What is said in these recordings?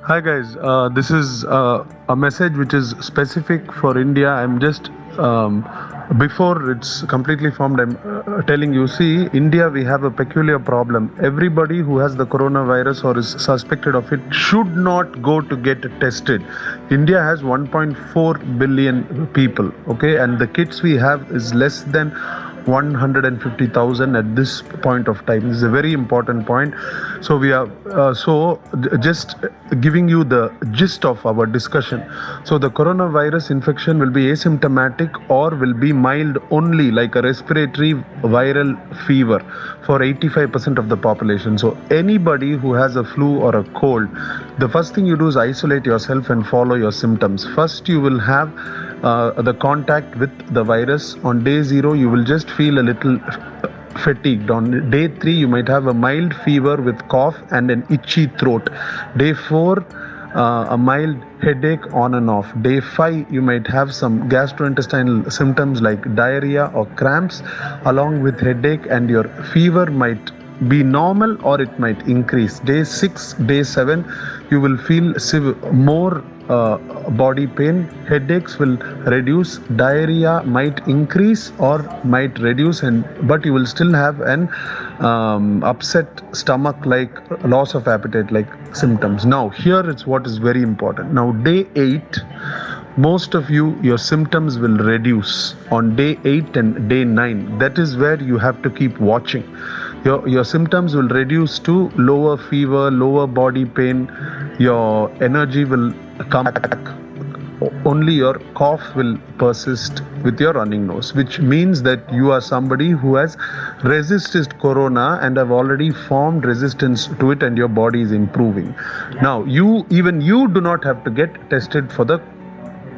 Hi guys, this is a message which is specific for India. I'm just before it's completely formed. I'm telling you. See, India, we have a peculiar problem. Everybody who has the coronavirus or is suspected of it should not go to get tested. India has 1.4 billion people. Okay, and the kits we have is less than 150,000 at this point of time. This is a very important point. So we are just giving you the gist of our discussion. So the coronavirus infection will be asymptomatic or will be mild only, like a respiratory viral fever for 85% of the population. So anybody who has a flu or a cold, the first thing you do is isolate yourself and follow your symptoms. First, you will have the contact with the virus. On day 0, you will just feel a little fatigued. On day 3, you might have a mild fever with cough and an itchy throat. Day 4, a mild headache on and off. Day 5, you might have some gastrointestinal symptoms like diarrhea or cramps, along with headache, and your fever might be normal or it might increase. Day 6, day 7, you will feel more body pain. Headaches will reduce, diarrhea might increase or might reduce, but you will still have an upset stomach, like loss of appetite like symptoms. Now here it's what is very important. Now day 8, most of your symptoms will reduce on day 8 and day 9. That is where you have to keep watching. Your symptoms will reduce to lower fever, lower body pain. Your energy will come back. Only your cough will persist with your running nose, which means that you are somebody who has resisted corona and have already formed resistance to it, and your body is improving. Now you do not have to get tested for the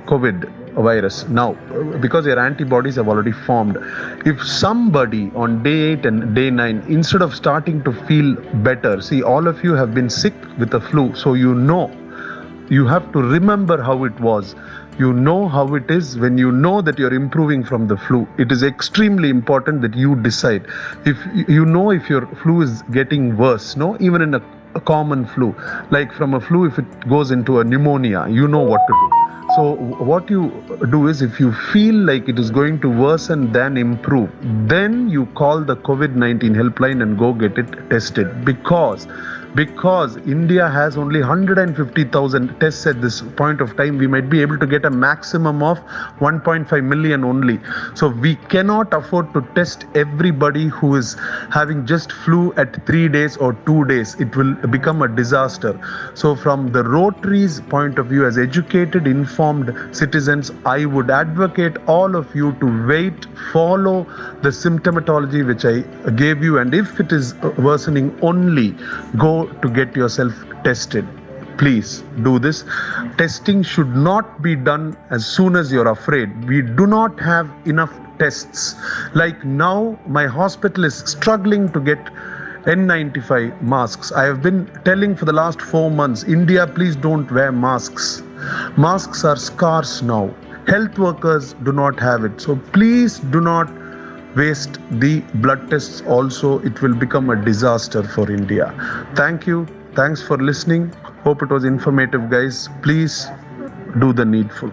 COVID virus now, because your antibodies have already formed. If somebody on day 8 and day 9, instead of starting to feel better, see, all of you have been sick with the flu, so you have to remember how it was. You know how it is when you know that you're improving from the flu. It is extremely important that you decide. If your flu is getting worse, no, even in a common flu, like from a flu, if it goes into a pneumonia, you know what to do. So what you do is, if you feel like it is going to worsen than improve, then you call the COVID-19 helpline and go get it tested. Because India has only 150,000 tests at this point of time, we might be able to get a maximum of 1.5 million only. So we cannot afford to test everybody who is having just flu at 3 days or 2 days. It will become a disaster. So from the Rotary's point of view, as educated, informed citizens, I would advocate all of you to wait, follow the symptomatology which I gave you, and if it is worsening, only go to get yourself tested. Please do this. Testing should not be done as soon as you're afraid. We do not have enough tests. Like now, my hospital is struggling to get N95 masks. I have been telling for the last 4 months, India, please don't wear masks. Masks are scarce now. Health workers do not have it. So please do not waste the blood tests also. It will become a disaster for India. Thank you. Thanks for listening. Hope it was informative, guys. Please do the needful.